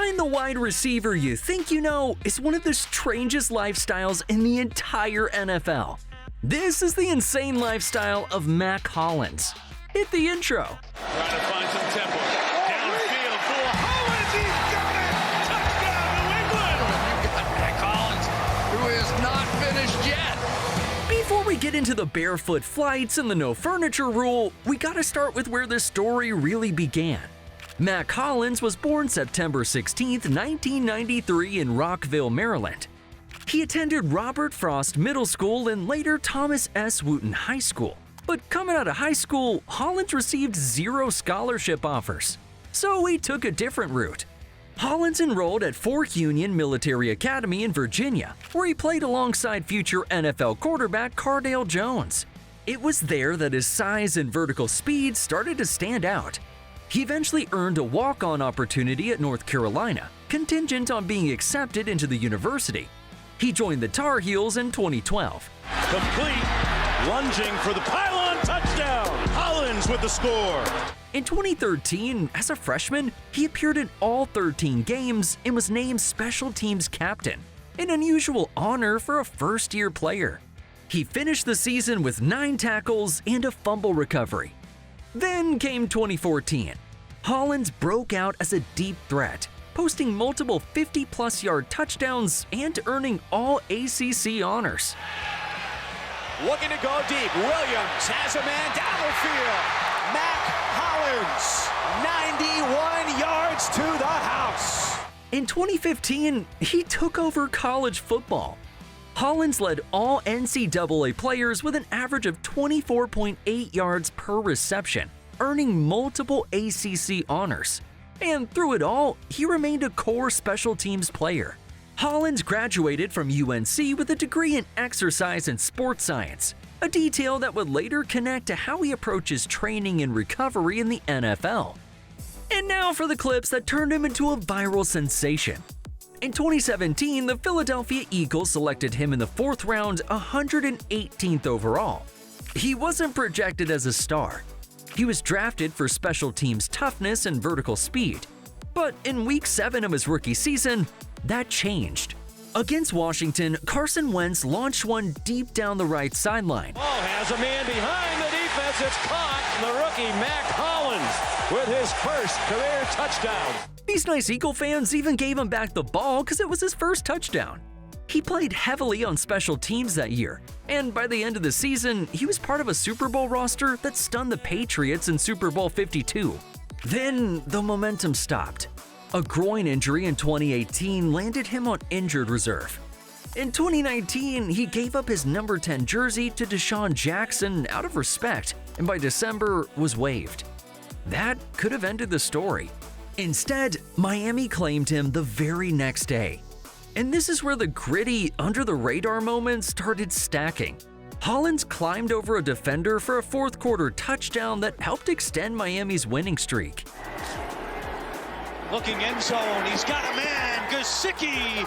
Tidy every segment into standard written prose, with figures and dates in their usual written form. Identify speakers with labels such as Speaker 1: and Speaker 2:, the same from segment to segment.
Speaker 1: Find the wide receiver you think you know is one of the strangest lifestyles in the entire NFL. This is the insane lifestyle of Mack Hollins. Hit the intro.
Speaker 2: Trying to find some tempo. Downfield for Hollins. He's got it. Touchdown, New England.
Speaker 3: You've got Mack Hollins, who is not finished yet.
Speaker 1: Before we get into the barefoot flights and the no furniture rule, we gotta start with where this story really began. Mack Hollins was born September 16, 1993 in Rockville, Maryland. He attended Robert Frost Middle School and later Thomas S. Wooten High School. But coming out of high school, Hollins received 0 scholarship offers. So he took a different route. Hollins enrolled at Fort Union Military Academy in Virginia, where he played alongside future NFL quarterback Cardale Jones. It was there that his size and vertical speed started to stand out. He eventually earned a walk-on opportunity at North Carolina, contingent on being accepted into the university. He joined the Tar Heels in 2012.
Speaker 2: Complete, lunging for the pylon touchdown. Hollins with the score.
Speaker 1: In 2013, as a freshman, he appeared in all 13 games and was named special teams captain, an unusual honor for a first-year player. He finished the season with 9 tackles and a fumble recovery. Then came 2014. Hollins broke out as a deep threat, posting multiple 50-plus yard touchdowns and earning all ACC honors.
Speaker 4: Looking to go deep. Williams has a man down the field. Mack Hollins, 91 yards to the house.
Speaker 1: In 2015, he took over college football. Hollins led all NCAA players with an average of 24.8 yards per reception, earning multiple ACC honors. And through it all, he remained a core special teams player. Hollins graduated from UNC with a degree in exercise and sports science, a detail that would later connect to how he approaches training and recovery in the NFL. And now for the clips that turned him into a viral sensation. In 2017, the Philadelphia Eagles selected him in the 4th round, 118th overall. He wasn't projected as a star. He was drafted for special teams toughness and vertical speed. But in Week 7 of his rookie season, that changed. Against Washington, Carson Wentz launched one deep down the right sideline.
Speaker 2: Ball has a man behind the defense. It's caught. The rookie Mack Hollins with his first career touchdown.
Speaker 1: These nice Eagle fans even gave him back the ball because it was his first touchdown. He played heavily on special teams that year, and by the end of the season, he was part of a Super Bowl roster that stunned the Patriots in Super Bowl 52. Then the momentum stopped. A groin injury in 2018 landed him on injured reserve. In 2019, he gave up his number 10 jersey to Deshaun Jackson out of respect, and by December was waived. That could have ended the story. Instead, Miami claimed him the very next day. And this is where the gritty, under-the-radar moments started stacking. Hollins climbed over a defender for a 4th quarter touchdown that helped extend Miami's winning streak.
Speaker 4: Looking end zone. He's got a man. Gesicki.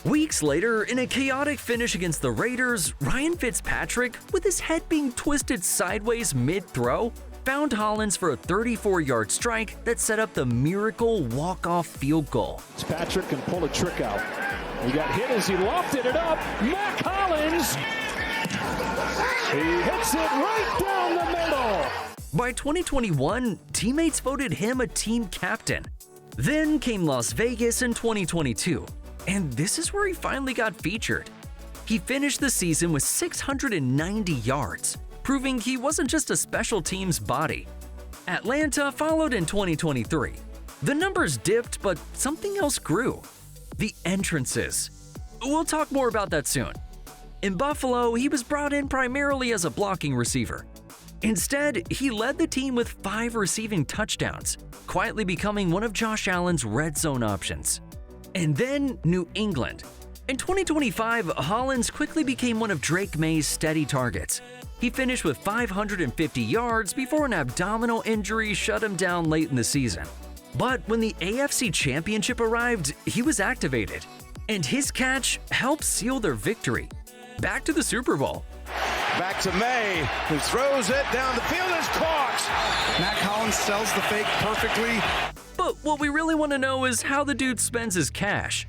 Speaker 1: Weeks later, in a chaotic finish against the Raiders, Ryan Fitzpatrick, with his head being twisted sideways mid-throw, found Hollins for a 34-yard strike that set up the miracle walk-off field goal.
Speaker 5: Fitzpatrick can pull a trick out. He got hit as he lofted it up. Mack Hollins. He hits it right down the middle.
Speaker 1: By 2021, teammates voted him a team captain. Then came Las Vegas in 2022, and this is where he finally got featured. He finished the season with 690 yards, proving he wasn't just a special teams body. Atlanta followed in 2023. The numbers dipped, but something else grew. The entrances. We'll talk more about that soon. In Buffalo, he was brought in primarily as a blocking receiver. Instead, he led the team with 5 receiving touchdowns, quietly becoming one of Josh Allen's red zone options. And then New England. In 2025, Hollins quickly became one of Drake May's steady targets. He finished with 550 yards before an abdominal injury shut him down late in the season. But when the AFC Championship arrived, he was activated, and his catch helped seal their victory. Back to the Super Bowl.
Speaker 6: Back to May, who throws it down the field and is caught.
Speaker 7: Mack Hollins sells the fake perfectly.
Speaker 1: But what we really want to know is how the dude spends his cash.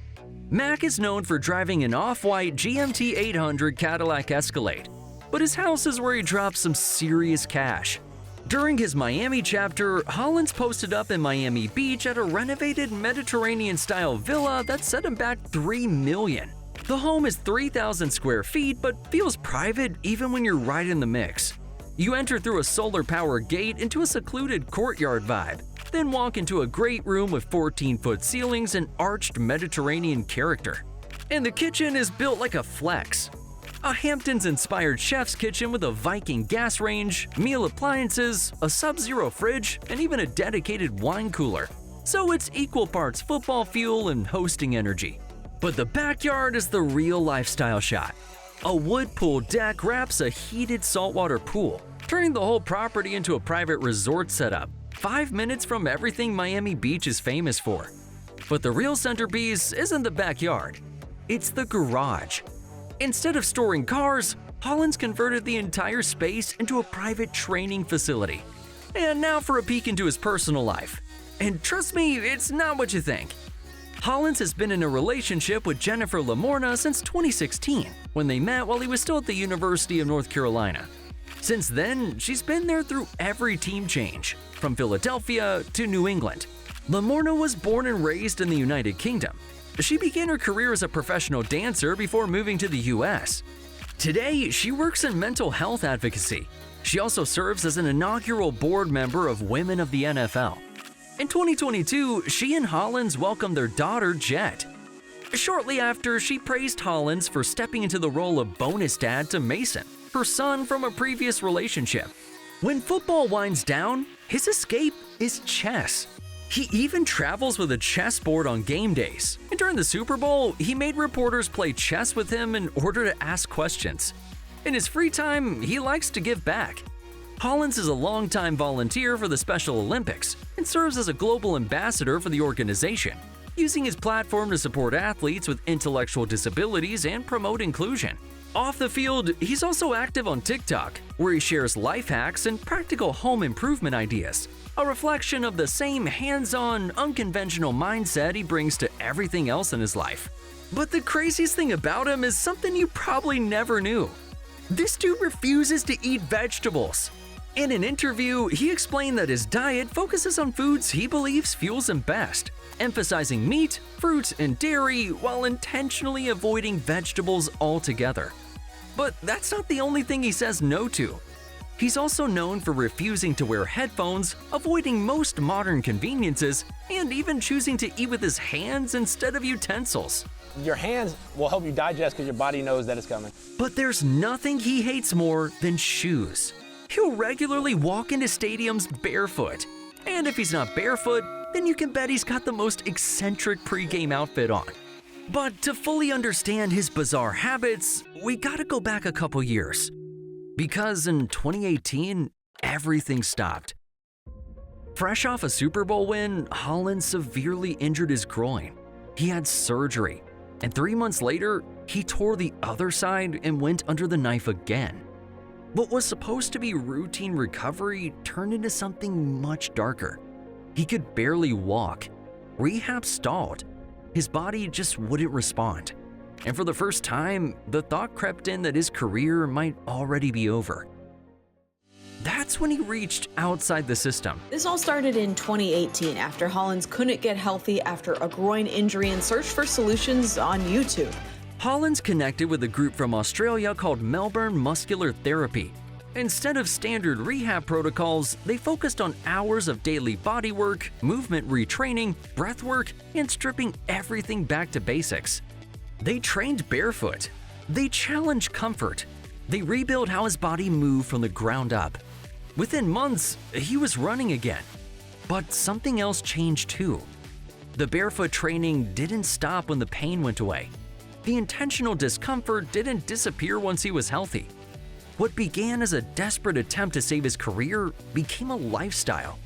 Speaker 1: Mack is known for driving an off-white GMT 800 Cadillac Escalade, but his house is where he drops some serious cash. During his Miami chapter, Hollins posted up in Miami Beach at a renovated Mediterranean-style villa that set him back $3 million. The home is 3,000 square feet but feels private even when you're right in the mix. You enter through a solar-powered gate into a secluded courtyard vibe, then walk into a great room with 14-foot ceilings and arched Mediterranean character. And the kitchen is built like a flex. A Hamptons-inspired chef's kitchen with a Viking gas range, meal appliances, a Sub-Zero fridge, and even a dedicated wine cooler. So it's equal parts football fuel and hosting energy. But the backyard is the real lifestyle shot. A wood pool deck wraps a heated saltwater pool, turning the whole property into a private resort setup, 5 minutes from everything Miami Beach is famous for. But the real centerpiece isn't the backyard, it's the garage. Instead of storing cars, Hollins converted the entire space into a private training facility. And now for a peek into his personal life. And trust me, it's not what you think. Hollins has been in a relationship with Jennifer Lamorna since 2016, when they met while he was still at the University of North Carolina. Since then, she's been there through every team change, from Philadelphia to New England. Lamorna was born and raised in the United Kingdom. She began her career as a professional dancer before moving to the US. Today, she works in mental health advocacy. She also serves as an inaugural board member of Women of the NFL. In 2022, she and Hollins welcomed their daughter, Jet. Shortly after, she praised Hollins for stepping into the role of bonus dad to Mason, her son from a previous relationship. When football winds down, his escape is chess. He even travels with a chessboard on game days, and during the Super Bowl, he made reporters play chess with him in order to ask questions. In his free time, he likes to give back. Hollins is a longtime volunteer for the Special Olympics and serves as a global ambassador for the organization, using his platform to support athletes with intellectual disabilities and promote inclusion. Off the field, he's also active on TikTok, where he shares life hacks and practical home improvement ideas, a reflection of the same hands-on, unconventional mindset he brings to everything else in his life. But the craziest thing about him is something you probably never knew. This dude refuses to eat vegetables. In an interview, he explained that his diet focuses on foods he believes fuels him best, emphasizing meat, fruit, and dairy while intentionally avoiding vegetables altogether. But that's not the only thing he says no to. He's also known for refusing to wear headphones, avoiding most modern conveniences, and even choosing to eat with his hands instead of utensils.
Speaker 7: Your hands will help you digest because your body knows that it's coming.
Speaker 1: But there's nothing he hates more than shoes. He'll regularly walk into stadiums barefoot. And if he's not barefoot, then you can bet he's got the most eccentric pregame outfit on. But to fully understand his bizarre habits, we gotta go back a couple years. Because in 2018, everything stopped. Fresh off a Super Bowl win, Hollins severely injured his groin. He had surgery, and 3 months later, he tore the other side and went under the knife again. What was supposed to be routine recovery turned into something much darker. He could barely walk. Rehab stalled. His body just wouldn't respond. And for the first time, the thought crept in that his career might already be over. That's when he reached outside the system.
Speaker 8: This all started in 2018 after Hollins couldn't get healthy after a groin injury and searched for solutions on YouTube.
Speaker 1: Hollins connected with a group from Australia called Melbourne Muscular Therapy. Instead of standard rehab protocols, they focused on hours of daily body work, movement retraining, breath work, and stripping everything back to basics. They trained barefoot. They challenged comfort. They rebuilt how his body moved from the ground up. Within months, he was running again. But something else changed too. The barefoot training didn't stop when the pain went away. The intentional discomfort didn't disappear once he was healthy. What began as a desperate attempt to save his career became a lifestyle.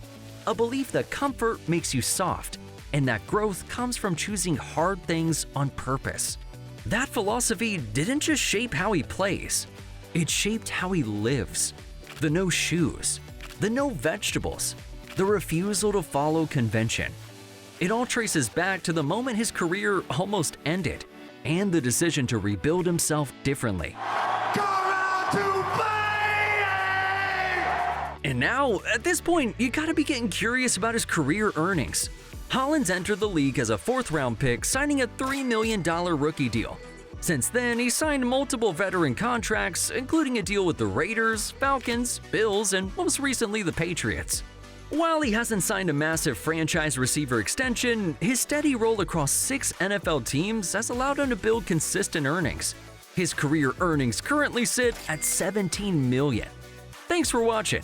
Speaker 1: A belief that comfort makes you soft, and that growth comes from choosing hard things on purpose. That philosophy didn't just shape how he plays, it shaped how he lives. The no shoes, the no vegetables, the refusal to follow convention. It all traces back to the moment his career almost ended and the decision to rebuild himself differently. And now, at this point, you gotta be getting curious about his career earnings. Hollins entered the league as a fourth-round pick, signing a $3 million rookie deal. Since then, he signed multiple veteran contracts, including a deal with the Raiders, Falcons, Bills, and most recently the Patriots. While he hasn't signed a massive franchise receiver extension, his steady role across 6 NFL teams has allowed him to build consistent earnings. His career earnings currently sit at $17 million. Thanks for watching.